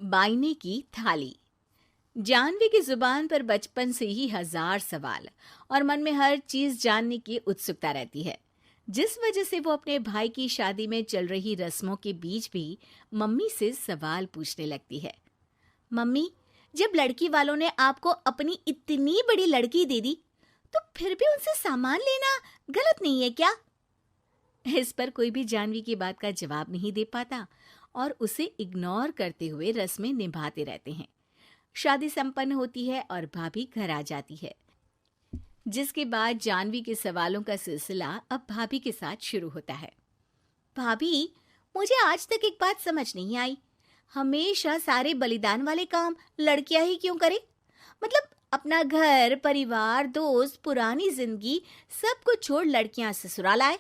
बायने की थाली। जानवी की जुबान पर बचपन से ही हजार सवाल और मन में हर चीज जानने की उत्सुकता रहती है, जिस वजह से वो अपने भाई की शादी में चल रही रस्मों के बीच भी मम्मी से सवाल पूछने लगती है। मम्मी, जब लड़की वालों ने आपको अपनी इतनी बड़ी लड़की दे दी, तो फिर भी उनसे सामान लेना गलत नहीं है क्या? इस पर कोई भी जानवी की बात का जवाब नहीं दे पाता और उसे इग्नोर करते हुए रस्में निभाते रहते हैं। शादी संपन्न होती है और भाभी घर आ जाती है, जिसके बाद जानवी के सवालों का सिलसिला अब भाभी के साथ शुरू होता है। भाभी, मुझे आज तक एक बात समझ नहीं आई। हमेशा सारे बलिदान वाले काम लड़कियां ही क्यों करें? मतलब अपना घर, परिवार, दोस्त, पुरानी जिंदगी सब कुछ छोड़ लड़कियां ससुराल आए,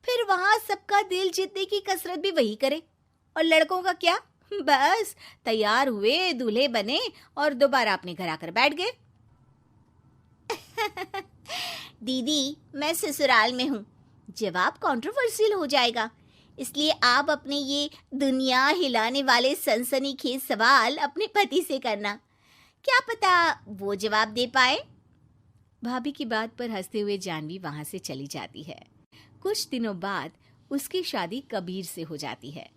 फिर वहां सबका दिल जीतने की कसरत भी वही करे। और लड़कों का क्या? बस तैयार हुए, दूल्हे बने और दोबारा अपने घर आकर बैठ गए। दीदी, मैं ससुराल में हूँ। जवाब कंट्रोवर्शियल हो जाएगा, इसलिए आप अपने ये दुनिया हिलाने वाले सनसनीखेज सवाल अपने पति से करना। क्या पता वो जवाब दे पाए। भाभी की बात पर हंसते हुए जानवी वहां से चली जाती है। कुछ दिनों बाद उसकी शादी कबीर से हो जाती है।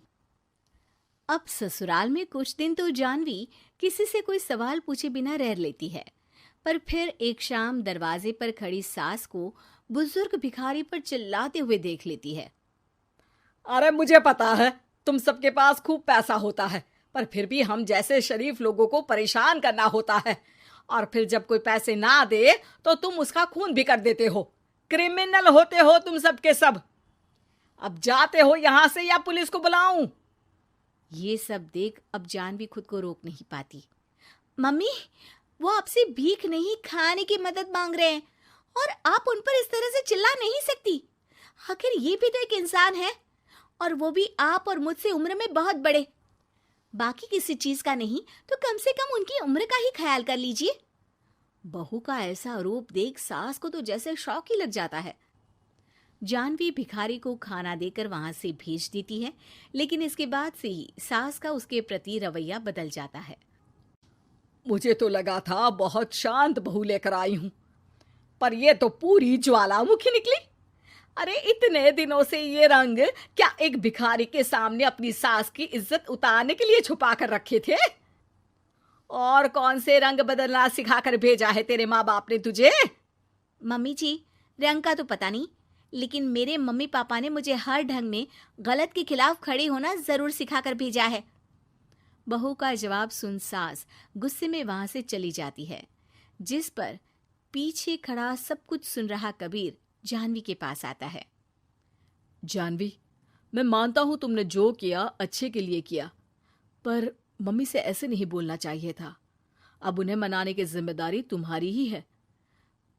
अब ससुराल में कुछ दिन तो जानवी किसी से कोई सवाल पूछे बिना रह लेती है, पर फिर एक शाम दरवाजे पर खड़ी सास को बुजुर्ग भिखारी पर चिल्लाते हुए देख लेती है। अरे मुझे पता है तुम सबके पास खूब पैसा होता है, पर फिर भी हम जैसे शरीफ लोगों को परेशान करना होता है। और फिर जब कोई पैसे ना दे तो तुम उसका खून भी कर देते हो। क्रिमिनल होते हो तुम सबके सब। अब जाते हो यहाँ से या पुलिस को बुलाऊं? ये सब देख अब जानवी खुद को रोक नहीं पाती। मम्मी, वो आपसे भीख नहीं, खाने की मदद मांग रहे हैं और आप उन पर इस तरह से चिल्ला नहीं सकती। आखिर ये भी तो एक इंसान है, और वो भी आप और मुझसे उम्र में बहुत बड़े। बाकी किसी चीज का नहीं तो कम से कम उनकी उम्र का ही ख्याल कर लीजिए। बहू का ऐसा रूप देख सास को तो जैसे शौक ही लग जाता है। जानवी भिखारी को खाना देकर वहां से भेज देती है, लेकिन इसके बाद से ही सास का उसके प्रति रवैया बदल जाता है। मुझे तो लगा था बहुत शांत बहू लेकर आई हूं, पर ये तो पूरी ज्वालामुखी निकली। अरे इतने दिनों से ये रंग क्या एक भिखारी के सामने अपनी सास की इज्जत उतारने के लिए छुपा कर रखे थे? और कौन से रंग बदलना सिखाकर भेजा है तेरे माँ बाप ने तुझे? मम्मी जी, रंग का तो पता नहीं, लेकिन मेरे मम्मी पापा ने मुझे हर ढंग में गलत के खिलाफ खड़े होना जरूर सिखाकर भेजा है। बहू का जवाब सुन सास गुस्से में वहां से चली जाती है, जिस पर पीछे खड़ा सब कुछ सुन रहा कबीर जानवी के पास आता है। जानवी, मैं मानता हूं तुमने जो किया अच्छे के लिए किया, पर मम्मी से ऐसे नहीं बोलना चाहिए था। अब उन्हें मनाने की जिम्मेदारी तुम्हारी ही है।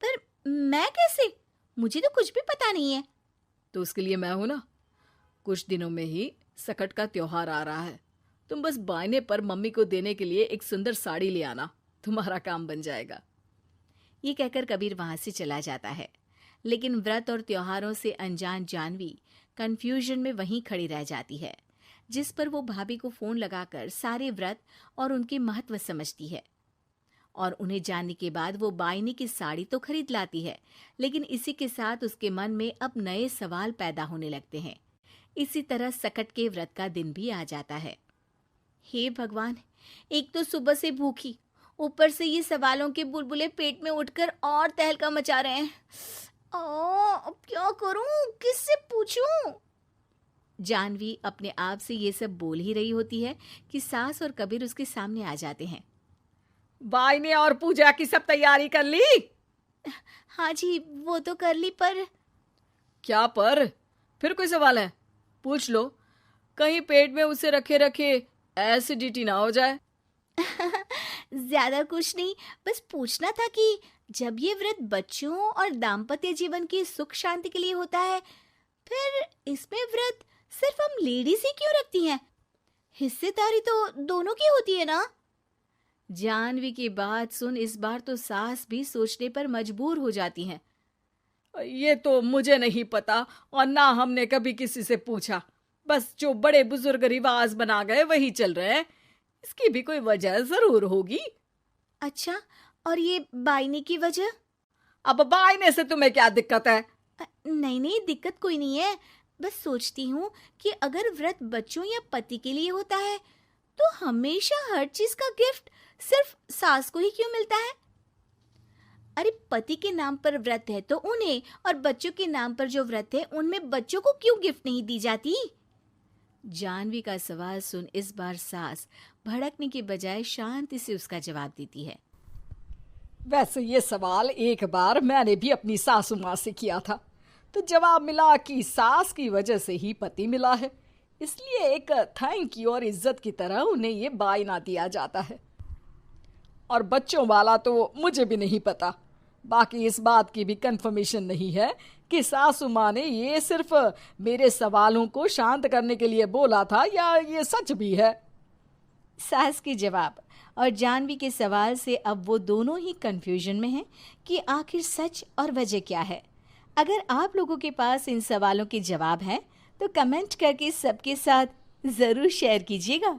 पर मैं कैसे? मुझे तो कुछ भी पता नहीं है। तो उसके लिए मैं हूं ना। कुछ दिनों में ही सकट का त्योहार आ रहा है। तुम बस बायने पर मम्मी को देने के लिए एक सुंदर साड़ी ले आना, तुम्हारा काम बन जाएगा। ये कहकर कबीर वहां से चला जाता है, लेकिन व्रत और त्योहारों से अनजान जानवी कंफ्यूजन में वहीं खड़ी रह जाती है, जिस पर वो भाभी को फोन लगाकर सारे व्रत और उनके महत्व समझती है। और उन्हें जानने के बाद वो बायने की साड़ी तो खरीद लाती है, लेकिन इसी के साथ उसके मन में अब नए सवाल पैदा होने लगते हैं। इसी तरह सकट के व्रत का दिन भी आ जाता है। हे भगवान, एक तो सुबह से भूखी, ऊपर से ये सवालों के बुलबुले पेट में उठकर और तहलका मचा रहे हैं। अब क्या करूं, किससे पूछूं? जानवी अपने आप से ये सब बोल ही रही होती है कि सास और कबीर उसके सामने आ जाते हैं। बायने और पूजा की सब तैयारी कर ली? हाँ जी, वो तो कर ली, पर क्या पर? फिर कोई सवाल है? पूछ लो, कहीं पेट में उसे रखे रखे एसिडिटी ना हो जाए। ज्यादा कुछ नहीं, बस पूछना था कि जब ये व्रत बच्चों और दाम्पत्य जीवन की सुख शांति के लिए होता है, फिर इसमें व्रत सिर्फ हम लेडीज ही क्यों रखती हैं? हिस्सेदारी तो दोनों की होती है ना? जानवी की बात सुन इस बार तो सास भी सोचने पर मजबूर हो जाती हैं। ये तो मुझे नहीं पता और ना हमने कभी किसी से पूछा। बस जो बड़े बुजुर्ग रिवाज बना गए वही चल रहे हैं। इसकी भी कोई वजह जरूर होगी। अच्छा, और ये बायने की वजह? अब बायने से तुम्हें क्या दिक्कत है? नहीं नहीं, दिक्कत कोई नहीं है। बस सोचती हूँ कि अगर व्रत बच्चों या पति के लिए होता है तो हमेशा हर चीज का गिफ्ट सिर्फ सास को ही क्यों मिलता है? अरे पति के नाम पर व्रत है तो उन्हें, और बच्चों के नाम पर जो व्रत है उनमें बच्चों को क्यों गिफ्ट नहीं दी जाती? जानवी का सवाल सुन इस बार सास भड़कने के बजाय शांति से उसका जवाब देती है। वैसे ये सवाल एक बार मैंने भी अपनी सासू माँ से किया था, तो जवाब मिला कि सास की वजह से ही पति मिला है, इसलिए एक थैंक यू और इज्जत की तरह उन्हें ये बायना दिया जाता है। और बच्चों वाला तो मुझे भी नहीं पता। बाकी इस बात की भी कंफर्मेशन नहीं है कि सासू माँ ने ये सिर्फ मेरे सवालों को शांत करने के लिए बोला था या ये सच भी है। सास के जवाब और जानवी के सवाल से अब वो दोनों ही कंफ्यूजन में हैं कि आखिर सच और वजह क्या है। अगर आप लोगों के पास इन सवालों के जवाब हैं तो कमेंट करके सबके साथ ज़रूर शेयर कीजिएगा।